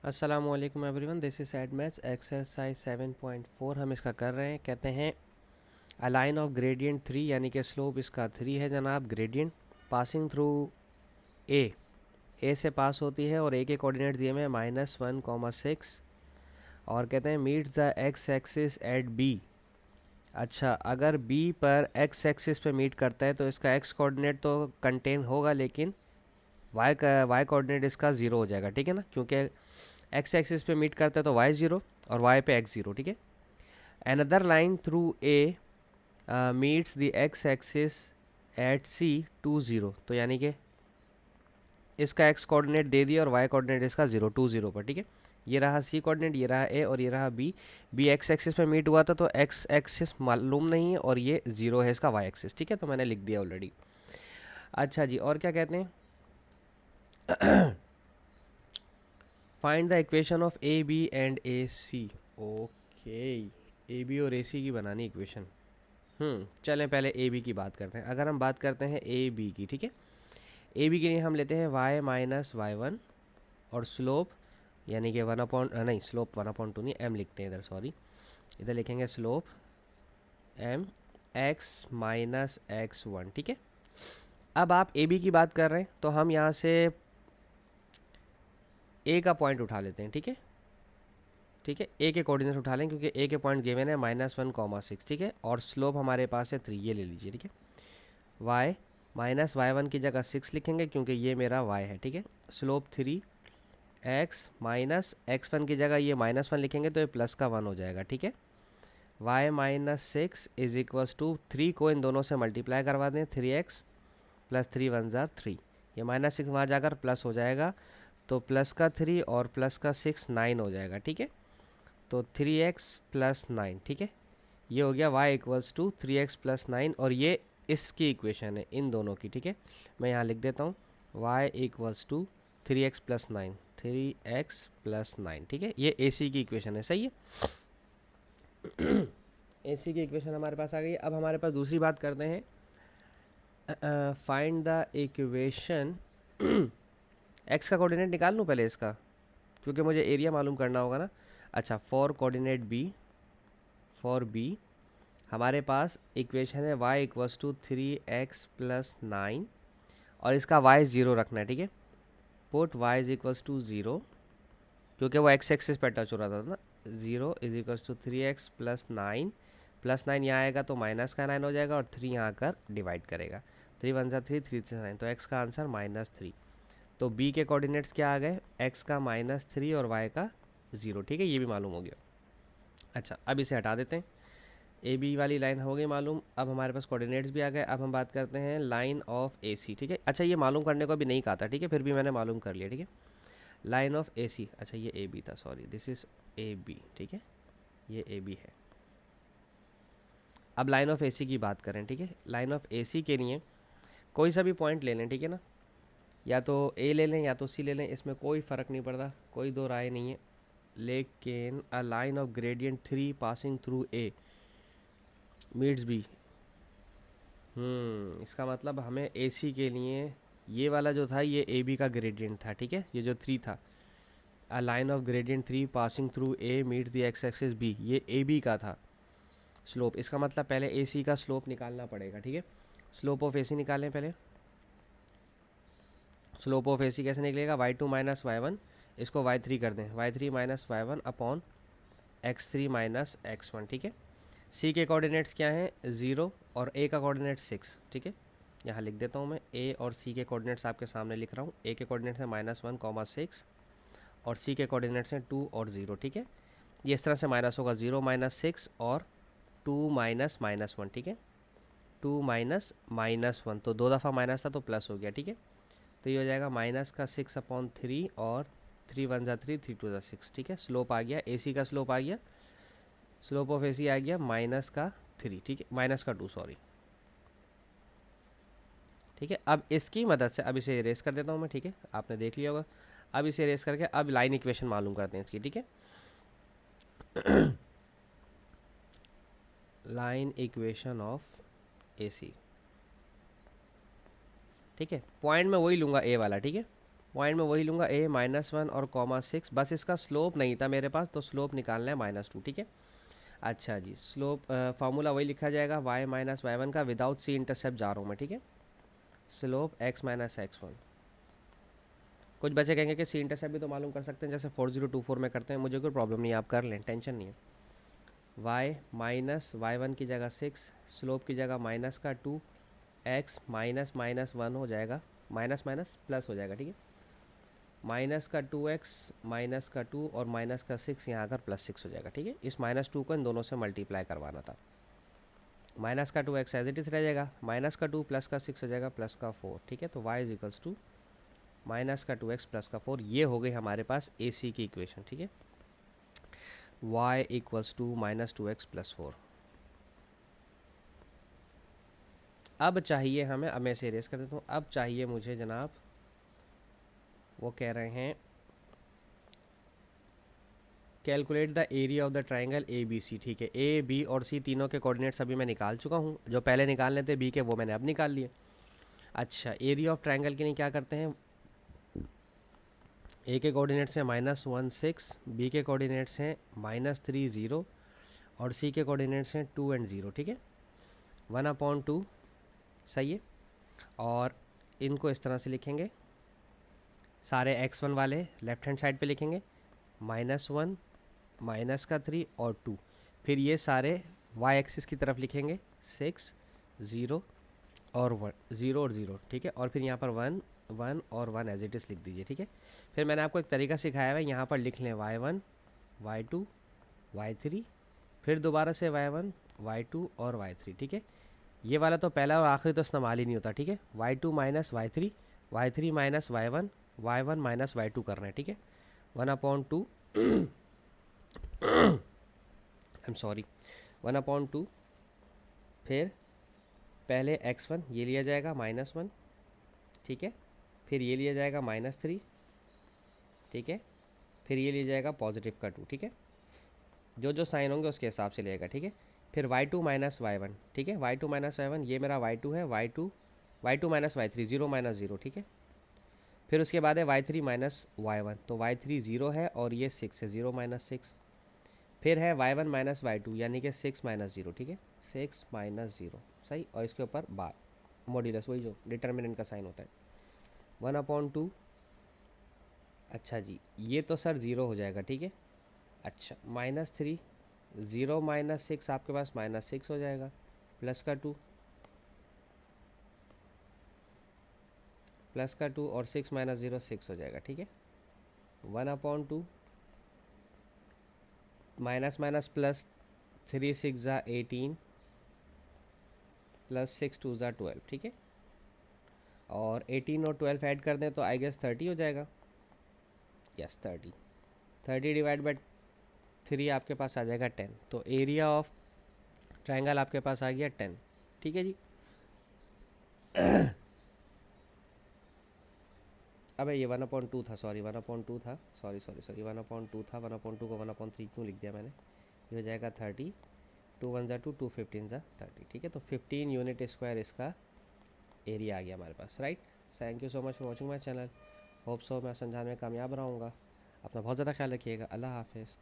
अस्सलामुअलैकुम everyone, this is add maths exercise 7.4। हम इसका कर रहे हैं, कहते हैं अ लाइन ऑफ ग्रेडियंट 3, यानी कि स्लोप इसका 3 है जनाब। ग्रेडियंट पासिंग थ्रू ए, ए से पास होती है और ए के कोऑर्डिनेट दिए हुए हैं -1, 6। और कहते हैं meets the x axis at B. अच्छा, अगर बी पर एक्स एक्सिस पे मीट करता है तो इसका एक्स कोऑर्डिनेट तो कंटेन होगा, लेकिन वाई कोऑर्डिनेट इसका ज़ीरो हो जाएगा, ठीक है ना, क्योंकि एक्स एक्सिस पे मीट करता है तो वाई ज़ीरो और वाई पे एक्स ज़ीरो, ठीक है। Another line through A meets the x axis at C 2, 0। तो यानी कि इसका एक्स कोऑर्डिनेट दे दिया और वाई कोऑर्डिनेट इसका 0, 2, 0 पर, ठीक है। ये रहा सी कोऑर्डिनेट, ये रहा ए और ये रहा बी। बी एक्स एक्सिस पे मीट हुआ था तो एक्स एक्सिस मालूम नहीं है और ये 0 है इसका वाई एक्सिस, ठीक है। तो मैंने लिख दिया ऑलरेडी। अच्छा जी, और क्या कहते हैं, find the equation of A B and A C. Okay, A B और ए सी की बनानी इक्वेशन। चलें पहले ए बी की बात करते हैं। अगर हम बात करते हैं ए बी की, ठीक है, ए बी के लिए हम लेते हैं y-y1 और स्लोप यानी कि 1 अपॉन नहीं, स्लोप 1/2 नहीं, m लिखते हैं इधर, सॉरी। इधर लिखेंगे स्लोप m x-x1, ठीक है। अब आप ए बी की बात कर रहे हैं तो हम यहाँ से ए का पॉइंट उठा लेते हैं, ठीक है। ठीक है, ए के कोऑर्डिनेट उठा लें क्योंकि ए के पॉइंट गिवन है -1, 6, ठीक है। और स्लोप हमारे पास है 3, ये ले लीजिए, ठीक है। y -y1 की जगह 6 लिखेंगे क्योंकि ये मेरा y है, ठीक है। स्लोप 3, x -x1 की जगह ये -1 लिखेंगे तो ये प्लस का 1 हो जाएगा, ठीक है। y-6 इज इक्वल्स टू 3 को इन दोनों से मल्टीप्लाई करवा दें, 3x + 3 = 3। ये -6 वहाँ जाकर प्लस हो जाएगा, तो प्लस का 3 और प्लस का 6 9 हो जाएगा, ठीक है। तो 3x + 9, ठीक है। ये हो गया y = 3x + 9 और ये इसकी इक्वेशन है इन दोनों की, ठीक है। मैं यहाँ लिख देता हूँ y = 3x + 9, 3x + 9, ठीक है। ये AC की इक्वेशन है, सही है। AC की इक्वेशन हमारे पास आ गई। अब हमारे पास दूसरी बात करते हैं, फाइंड द इक्वेशन। x का कोऑर्डिनेट निकाल लूँ पहले इसका, क्योंकि मुझे एरिया मालूम करना होगा ना। अच्छा, for coordinate b, for b हमारे पास इक्वेशन है y = 3x + 9 और इसका y 0 रखना है, ठीक है। पुट y = 0 क्योंकि वो x एक्सिस पर टच हो रहा था ना। 0 = 3x + 9, +9 यहाँ आएगा तो माइनस का 9 हो जाएगा और 3 यहाँ आकर डिवाइड करेगा। 3 × 1 = 3, 3 से 9, तो x का आंसर -3। तो b के कोऑर्डिनेट्स क्या आ गए, x का -3 और y का 0, ठीक है। ये भी मालूम हो गया। अच्छा, अब इसे हटा देते हैं। ए बी वाली लाइन हो गई मालूम। अब हमारे पास कोऑर्डिनेट्स भी आ गए। अब हम बात करते हैं लाइन ऑफ ए सी, ठीक है। अच्छा, ये मालूम करने को भी नहीं कहा था, ठीक है, फिर भी मैंने मालूम कर लिया, ठीक है। लाइन ऑफ ए सी, अच्छा ये ए बी था, sorry, this is A B, ठीक है, ये ए बी है। अब लाइन ऑफ ए सी की बात करें, ठीक है। लाइन ऑफ ए सी के लिए कोई सा भी पॉइंट ले लें, ठीक है ना, या तो ए ले लें या तो सी ले लें, इसमें कोई फ़र्क नहीं पड़ता, कोई दो राय नहीं है। लेकिन a line of gradient 3 passing through A meets B. इसका मतलब हमें ए सी के लिए ये वाला जो था ये ए बी का ग्रेडियंट था, ठीक है। ये जो 3 था, a line of gradient 3 passing through A meet the x axis B, ये ए बी का था स्लोप। इसका मतलब पहले ए सी का स्लोप निकालना पड़ेगा, ठीक है। स्लोप ऑफ ए सी निकालें पहले। स्लोप ऑफ ए सी कैसे निकलेगा, y2 - y1, इसको y3 कर दें, y3 - y1 upon x3 - x1, ठीक है। सी के कोऑर्डिनेट्स क्या हैं, 0 और ए का कोऑर्डिनेट 6, ठीक है। यहाँ लिख देता हूँ मैं, ए और सी के कोऑर्डिनेट्स आपके सामने लिख रहा हूँ। ए के कोऑर्डिनेट्स हैं -1, 6 और सी के कोऑर्डिनेट्स हैं 2 और 0, ठीक है। ये इस तरह से माइनस होगा, 0 - 6 और 2 - -1, ठीक है। 2 - -1, तो 2 दफ़ा माइनस था तो प्लस हो गया, ठीक है। तो ये हो जाएगा -6/3 और 3 × 1 = 3, 3 × 2 = 6, ठीक है। स्लोप आ गया, ए सी का स्लोप आ गया, स्लोप ऑफ ए सी आ गया -3, ठीक है, -2, सॉरी, ठीक है। अब इसकी मदद से अब इसे इरेज कर देता हूँ मैं, ठीक है, आपने देख लिया होगा। अब इसे इरेज करके अब लाइन इक्वेशन मालूम करते हैं इसकी, ठीक है। लाइन इक्वेशन ऑफ ए सी, ठीक है। पॉइंट मैं वही लूँगा, ए वाला, ठीक है। पॉइंट में वही लूँगा a -1 और कॉमा 6, बस इसका स्लोप नहीं था मेरे पास तो स्लोप निकालना है -2, ठीक है। अच्छा जी, स्लोप फार्मूला वही लिखा जाएगा y - y1 का, विदाउट c इंटरसेप्ट जा रहा हूँ मैं, ठीक है। Slope x - x1। कुछ बच्चे कहेंगे कि सी इंटरसेप्ट भी तो मालूम कर सकते हैं, जैसे 4024 में करते हैं, मुझे कोई प्रॉब्लम नहीं है, आप कर लें, टेंशन नहीं है। y माइनस y1 की जगह 6, स्लोप की जगह माइनस का 2, x माइनस -1 हो जाएगा, माइनस माइनस प्लस हो जाएगा, ठीक है। माइनस का 2x माइनस का 2 और माइनस का 6 यहाँ आकर +6 हो जाएगा, ठीक है। इस -2 को इन दोनों से मल्टीप्लाई करवाना था। माइनस का 2x एज इट इज़ रह जाएगा, माइनस का 2 प्लस का 6 हो जाएगा +4, ठीक है। तो y is equals to minus का 2x प्लस का 4, ये हो गई हमारे पास AC की इक्वेशन, ठीक है। y equals to -2x + 4। अब चाहिए हमें, अब मैं इसे इरेज कर देता हूँ, अब चाहिए मुझे जनाब, वो कह रहे हैं calculate the area of the triangle ABC, ठीक है। A, B और C तीनों के कोऑर्डिनेट्स अभी मैं निकाल चुका हूँ, जो पहले निकालने थे B के वो मैंने अब निकाल लिए। अच्छा, एरिया ऑफ ट्राइंगल के लिए क्या करते हैं, A के कोऑर्डिनेट्स हैं -1 6, B के कोऑर्डिनेट्स हैं -3 0 और C के कोऑर्डिनेट्स हैं 2 और 0, ठीक है। 1/2 सही है। और इनको इस तरह से लिखेंगे, सारे x1 वाले लेफ्ट हैंड साइड पे लिखेंगे, -1 -3 और 2। फिर ये सारे y एक्सिस की तरफ लिखेंगे, 6 0 और 1 0 और 0, ठीक है। और फिर यहाँ पर 1 1 और 1 एज इट इज़ लिख दीजिए, ठीक है। फिर मैंने आपको एक तरीका सिखाया है, यहाँ पर लिख लें y1 y2 y3, फिर दोबारा से y1 y2 और y3, ठीक है। ये वाला तो पहला और आखिरी तो इस्तेमाल ही नहीं होता, ठीक है। y2 - y3 y3 - y1 y1 - y2 कर रहे हैं, ठीक है। 1/2 आई एम सॉरी 1/2, फिर पहले x1 ये लिया जाएगा -1, ठीक है। फिर ये लिया जाएगा -3, ठीक है। फिर ये लिया जाएगा +2, ठीक है। जो जो साइन होंगे उसके हिसाब से लेगा, ठीक है। फिर y2 - y1, ठीक है। y2 - y1 ये मेरा y2 है, y2 - y3 0 - 0, ठीक है। फिर उसके बाद है y3 - y1, तो y3 0 है और ये 6 है, 0 - 6। फिर है y1 - y2 यानी कि 6 - 0, ठीक है, 6 - 0 सही। और इसके ऊपर बार मॉड्यूलस, वही जो डिटर्मिनेंट का साइन होता है, 1/2। अच्छा जी, ये तो सर 0 हो जाएगा, ठीक है। अच्छा, -3 0 - 6 आपके पास -6 हो जाएगा, प्लस का 2 और 6 - 0 6 हो जाएगा, ठीक है। 1/2 माइनस माइनस प्लस 3 6 ज़ा 18 प्लस 6 2 ज़ा 12, ठीक है। और 18 और 12 ऐड कर दें तो आई गेस 30 हो जाएगा, यस 30। 30 डिवाइड बाई 3 आपके पास आ जाएगा 10, तो एरिया ऑफ ट्रायंगल आपके पास आ गया 10, ठीक है जी। अबे ये 1/2 था, सॉरी 1/2 था, सॉरी 1/2 था, 1/2 को 1/3 क्यों लिख दिया मैंने। ये हो जाएगा 30, 2 1 ज़ा 2, 2 15 ज़ा 30, ठीक है। तो 15 यूनिट स्क्वायर इसका एरिया आ गया हमारे पास, right. Thank you so much for watching my channel, hope so मैं समझाने में कामयाब रहूँगा। अपना बहुत ज़्यादा ख्याल रखिएगा, अल्लाह हाफिज़।